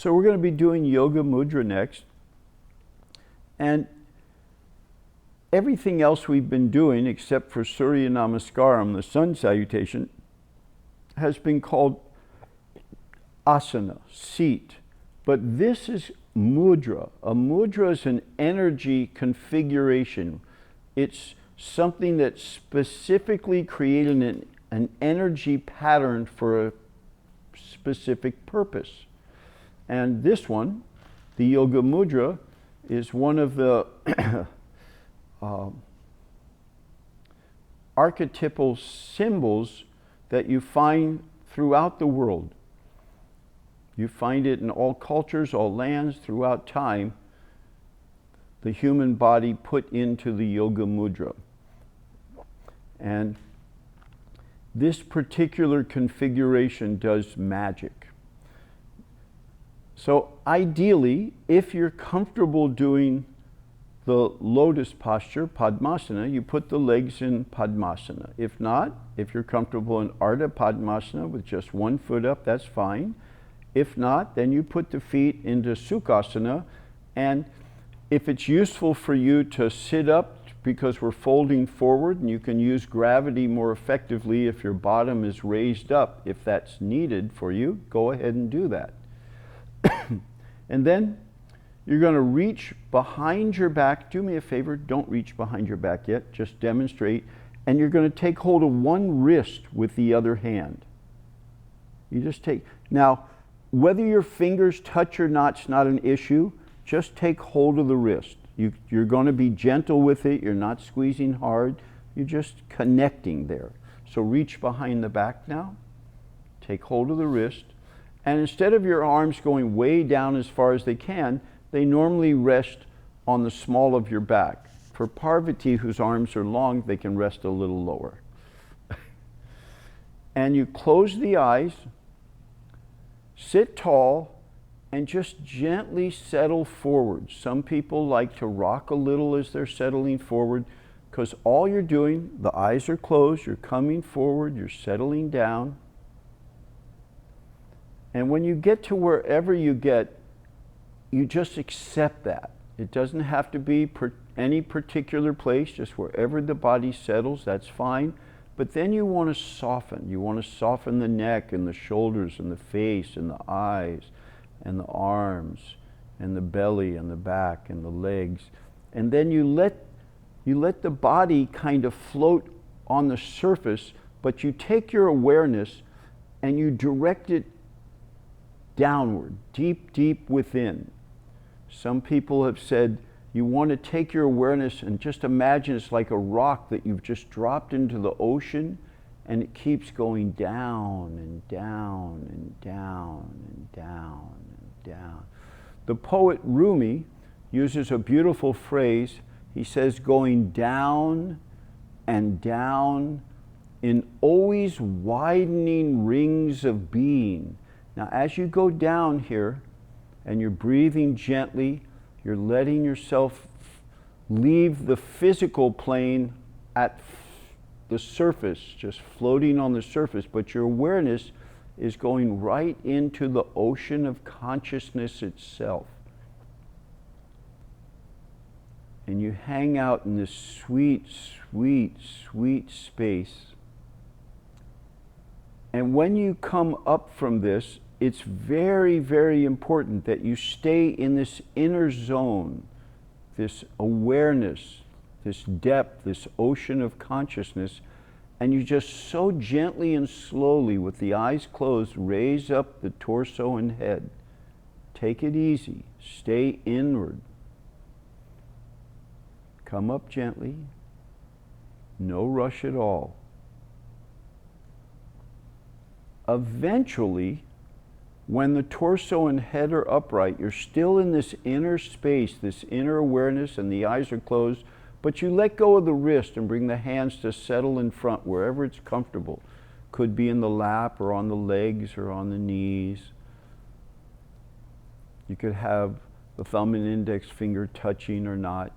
So we're going to be doing Yoga Mudra next. And everything else we've been doing, except for Surya Namaskaram, the sun salutation, has been called asana, seat. But this is mudra. A mudra is an energy configuration. It's something that's specifically created an energy pattern for a specific purpose. And this one, the Yoga Mudra, is one of the archetypal symbols that you find throughout the world. You find it in all cultures, all lands, throughout time, the human body put into the Yoga Mudra. And this particular configuration does magic. So ideally, if you're comfortable doing the lotus posture, Padmasana, you put the legs in Padmasana. If not, if you're comfortable in Ardha Padmasana with just one foot up, that's fine. If not, then you put the feet into Sukhasana. And if it's useful for you to sit up because we're folding forward and you can use gravity more effectively if your bottom is raised up, if that's needed for you, go ahead and do that. And then you're going to reach behind your back. Do me a favor, don't reach behind your back yet, just demonstrate. And you're going to take hold of one wrist with the other hand. You just take, now, whether your fingers touch or not is not an issue, just take hold of the wrist. You're going to be gentle with it, you're not squeezing hard, you're just connecting there. So reach behind the back now, take hold of the wrist, and instead of your arms going way down as far as they can, they normally rest on the small of your back. For Parvati, whose arms are long, they can rest a little lower. And you close the eyes, sit tall, and just gently settle forward. Some people like to rock a little as they're settling forward, because all you're doing, the eyes are closed, you're coming forward, you're settling down. And when you get to wherever you get, you just accept that. It doesn't have to be any particular place, just wherever the body settles, that's fine. But then you want to soften. You want to soften the neck and the shoulders and the face and the eyes and the arms and the belly and the back and the legs. And then you let the body kind of float on the surface, but you take your awareness and you direct it downward, deep, deep within. Some people have said you want to take your awareness and just imagine it's like a rock that you've just dropped into the ocean, and it keeps going down and down and down and down and down. The poet Rumi uses a beautiful phrase. He says, going down and down in always widening rings of being. Now, as you go down here and you're breathing gently, you're letting yourself leave the physical plane at the surface, just floating on the surface, but your awareness is going right into the ocean of consciousness itself. And you hang out in this sweet, sweet, sweet space. And when you come up from this, it's very, very important that you stay in this inner zone, this awareness, this depth, this ocean of consciousness, and you just so gently and slowly, with the eyes closed, raise up the torso and head. Take it easy. Stay inward. Come up gently. No rush at all. Eventually, when the torso and head are upright, you're still in this inner space, this inner awareness, and the eyes are closed, but you let go of the wrist and bring the hands to settle in front wherever it's comfortable. Could be in the lap or on the legs or on the knees. You could have the thumb and index finger touching or not.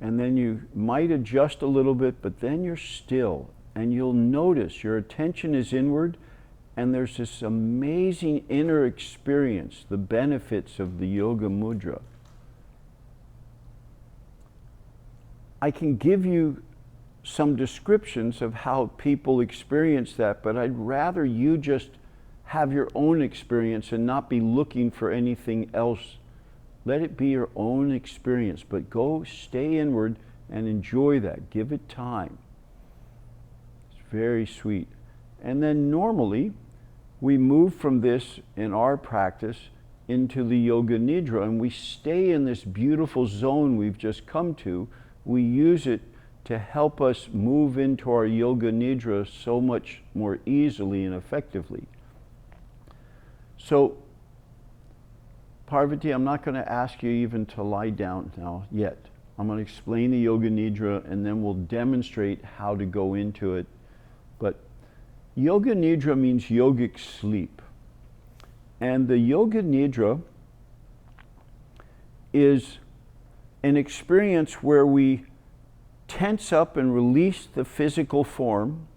And then you might adjust a little bit, but then you're still. And you'll notice your attention is inward, and there's this amazing inner experience, the benefits of the Yoga Mudra. I can give you some descriptions of how people experience that, but I'd rather you just have your own experience and not be looking for anything else. Let it be your own experience, but go stay inward and enjoy that. Give it time. It's very sweet. And then normally, we move from this in our practice into the Yoga Nidra, and we stay in this beautiful zone we've just come to. We use it to help us move into our Yoga Nidra so much more easily and effectively. So, Parvati, I'm not going to ask you even to lie down now yet. I'm going to explain the Yoga Nidra and then we'll demonstrate how to go into it. But Yoga Nidra means yogic sleep. And the Yoga Nidra is an experience where we tense up and release the physical form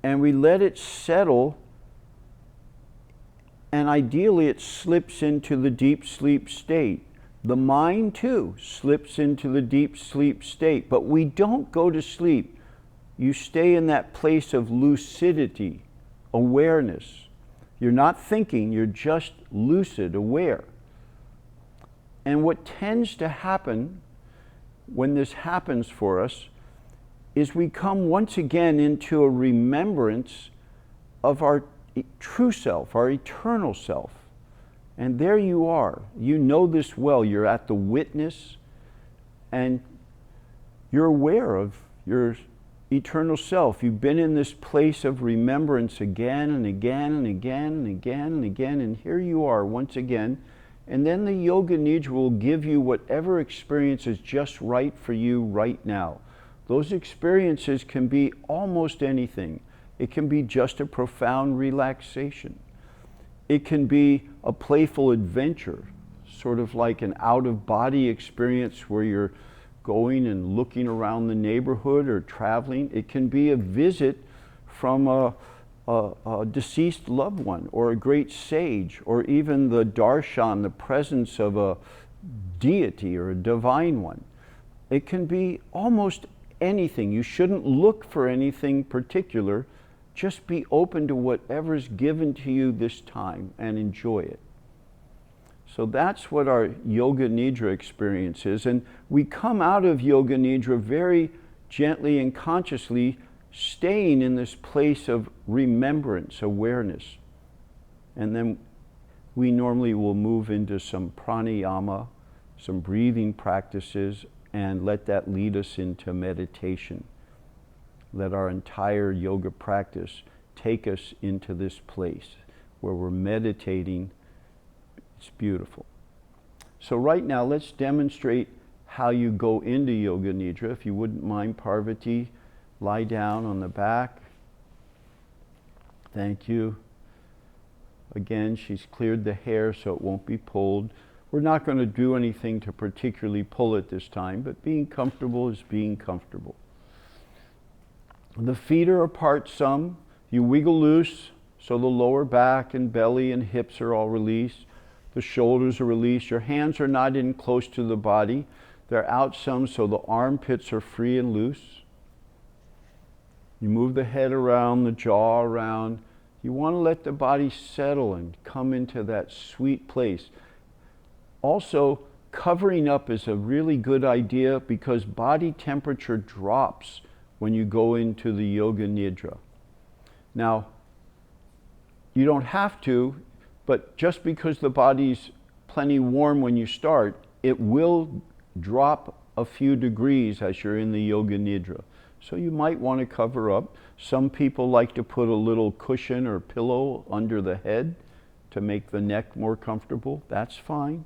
and we let it settle, and ideally it slips into the deep sleep state. The mind too slips into the deep sleep state, but we don't go to sleep. You stay in that place of lucidity, awareness. You're not thinking, you're just lucid, aware. And what tends to happen when this happens for us is we come once again into a remembrance of our true self, our eternal self. And there you are. You know this well. You're at the witness and you're aware of your eternal self. You've been in this place of remembrance again and again and again and again and again, and here you are once again. And then the Yoga Nidra will give you whatever experience is just right for you right now. Those experiences can be almost anything. It can be just a profound relaxation. It can be a playful adventure, sort of like an out-of-body experience where you're going and looking around the neighborhood or traveling. It can be a visit from a deceased loved one or a great sage, or even the darshan, the presence of a deity or a divine one. It can be almost anything. You shouldn't look for anything particular. Just be open to whatever's given to you this time and enjoy it. So that's what our Yoga Nidra experience is. And we come out of Yoga Nidra very gently and consciously, staying in this place of remembrance, awareness. And then we normally will move into some pranayama, some breathing practices, and let that lead us into meditation. Let our entire yoga practice take us into this place where we're meditating. It's beautiful. So right now, let's demonstrate how you go into Yoga Nidra. If you wouldn't mind, Parvati, lie down on the back. Thank you. Again, she's cleared the hair so it won't be pulled. We're not going to do anything to particularly pull it this time, but being comfortable is being comfortable. The feet are apart some. You wiggle loose so the lower back and belly and hips are all released. The shoulders are released. Your hands are not in close to the body. They're out some so the armpits are free and loose. You move the head around, the jaw around. You want to let the body settle and come into that sweet place. Also, covering up is a really good idea because body temperature drops when you go into the Yoga Nidra. Now, you don't have to, but just because the body's plenty warm when you start, it will drop a few degrees as you're in the Yoga Nidra. So you might want to cover up. Some people like to put a little cushion or pillow under the head to make the neck more comfortable. That's fine.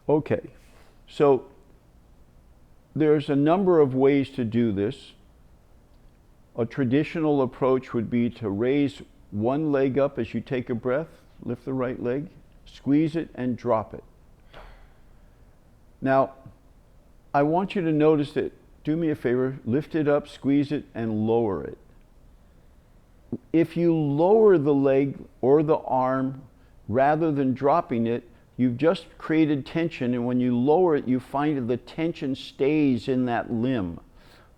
Okay, so there's a number of ways to do this. A traditional approach would be to raise one leg up as you take a breath, lift the right leg, squeeze it and drop it. Now, I want you to notice that, do me a favor, lift it up, squeeze it, and lower it. if you lower the leg or the arm rather than dropping it, you've just created tension, and when you lower it, you find that the tension stays in that limb.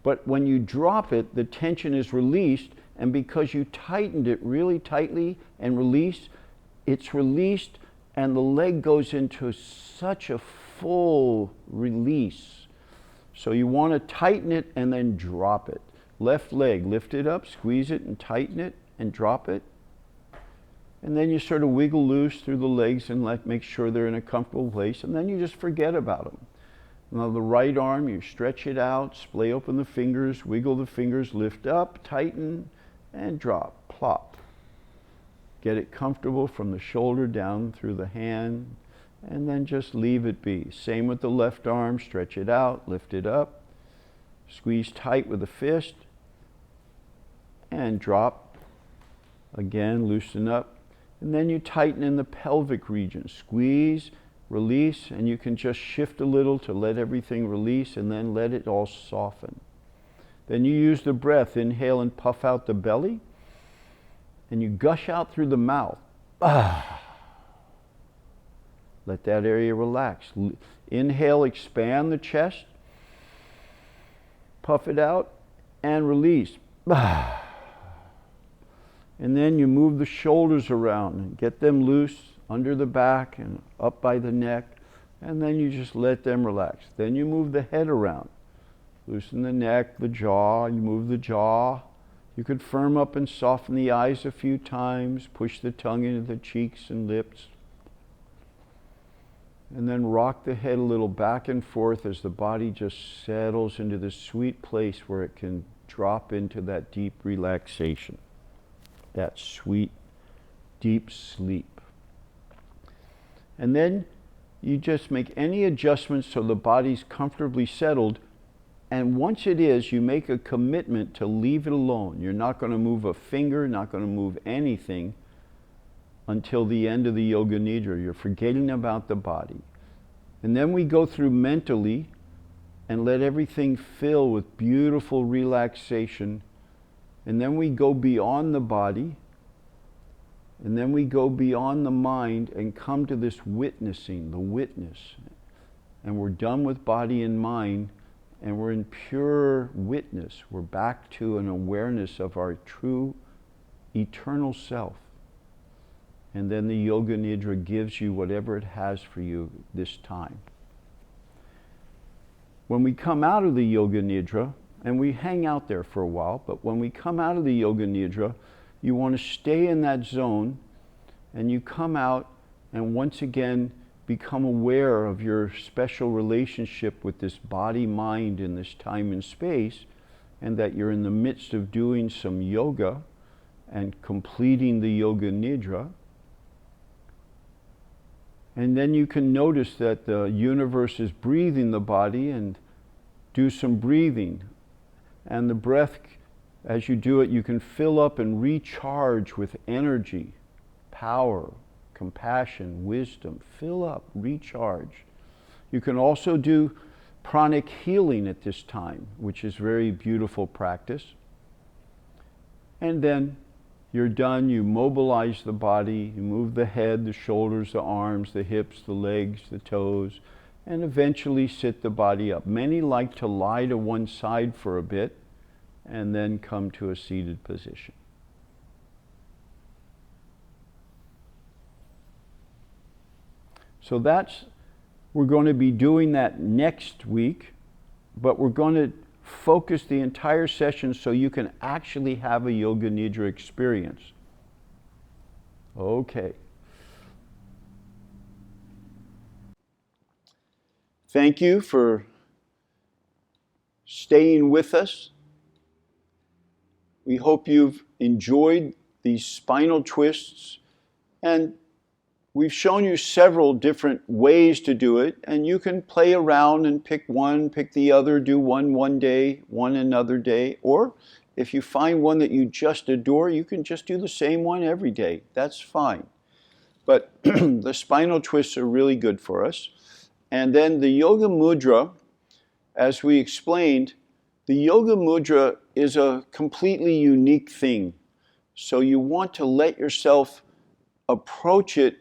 But when you drop it, the tension is released, and because you tightened it really tightly and released, it's released, and the leg goes into such a full release. So you want to tighten it and then drop it. Left leg, lift it up, squeeze it and tighten it and drop it. And then you sort of wiggle loose through the legs and make sure they're in a comfortable place, and then you just forget about them. Now the right arm, you stretch it out, splay open the fingers, wiggle the fingers, lift up, tighten, and drop, plop. Get it comfortable from the shoulder down through the hand, and then just leave it be. Same with the left arm, stretch it out, lift it up, squeeze tight with the fist, and drop. Again, loosen up. And then you tighten in the pelvic region. Squeeze, release, and you can just shift a little to let everything release, and then let it all soften. Then you use the breath. Inhale and puff out the belly, and you gush out through the mouth. Ah. Let that area relax. Inhale, expand the chest, puff it out, and release. Ah. And then you move the shoulders around and get them loose under the back and up by the neck, and then you just let them relax. Then you move the head around. Loosen the neck, the jaw, you move the jaw. You could firm up and soften the eyes a few times, push the tongue into the cheeks and lips. And then rock the head a little back and forth as the body just settles into this sweet place where it can drop into that deep relaxation, that sweet, deep sleep. And then you just make any adjustments so the body's comfortably settled. And once it is, you make a commitment to leave it alone. You're not going to move a finger, not going to move anything until the end of the Yoga Nidra. You're forgetting about the body. And then we go through mentally and let everything fill with beautiful relaxation. And then we go beyond the body, and then we go beyond the mind and come to this witnessing, the witness. And we're done with body and mind, and we're in pure witness. We're back to an awareness of our true eternal self. And then the Yoga Nidra gives you whatever it has for you this time. When we come out of the Yoga Nidra, and we hang out there for a while, but when we come out of the Yoga Nidra, you want to stay in that zone, and you come out and once again become aware of your special relationship with this body, mind in this time and space, and that you're in the midst of doing some yoga and completing the Yoga Nidra. And then you can notice that the universe is breathing the body, and do some breathing. And the breath, as you do it, you can fill up and recharge with energy, power, compassion, wisdom. Fill up, recharge. You can also do pranic healing at this time, which is very beautiful practice. And then you're done, you mobilize the body, you move the head, the shoulders, the arms, the hips, the legs, the toes, and eventually sit the body up. Many like to lie to one side for a bit and then come to a seated position. So we're going to be doing that next week, but we're going to focus the entire session so you can actually have a Yoga Nidra experience. Okay. Thank you for staying with us. We hope you've enjoyed these spinal twists, and we've shown you several different ways to do it, and you can play around and pick one, pick the other, do one day, one another day, or if you find one that you just adore, you can just do the same one every day. That's fine. But the spinal twists are really good for us. And then the Yoga Mudra, as we explained, the Yoga Mudra is a completely unique thing. So you want to let yourself approach it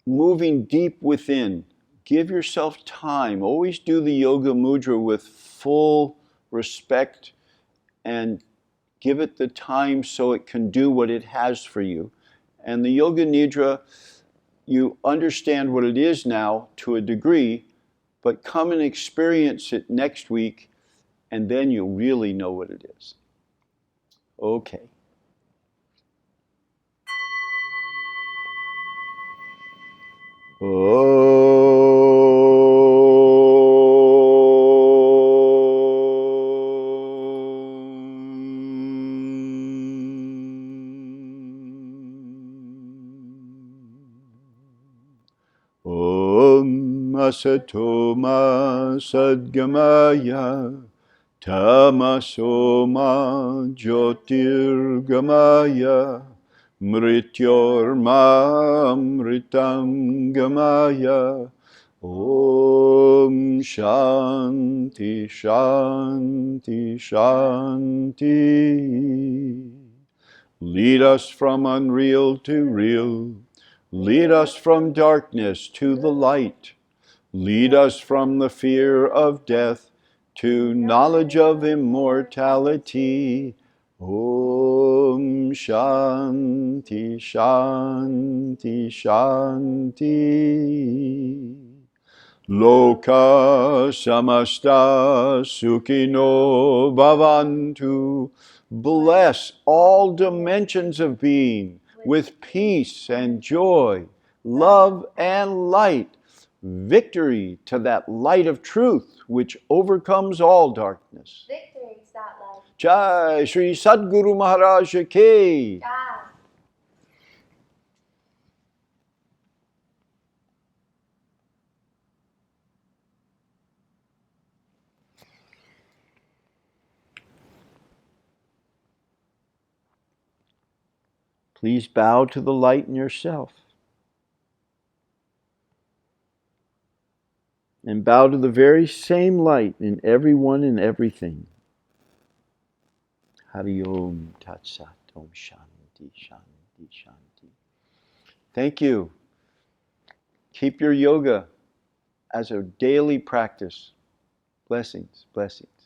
moving deep within. Give yourself time. Always do the Yoga Mudra with full respect and give it the time so it can do what it has for you. And the Yoga Nidra, you understand what it is now to a degree, but come and experience it next week, and then you'll really know what it is. Okay. Om Asato Ma Sadgamaya Tamaso Ma Jyotirgamaya Mrityorma Amritam Gamaya. Om Shanti Shanti Shanti. Lead us from unreal to real. Lead us from darkness to the light. Lead us from the fear of death to knowledge of immortality. Om Shanti Shanti Shanti. Loka samasta sukhino bhavantu. Bless all dimensions of being with peace and joy, love and light. Victory to that light of truth which overcomes all darkness. Victory to that light. Jai Shri Sadguru Maharaj Ki. Jai. Please bow to the light in yourself. And bow to the very same light in everyone and everything. Hari Om Tat Sat Om Shanti Shanti Shanti. Thank you. Keep your yoga as a daily practice. Blessings, blessings.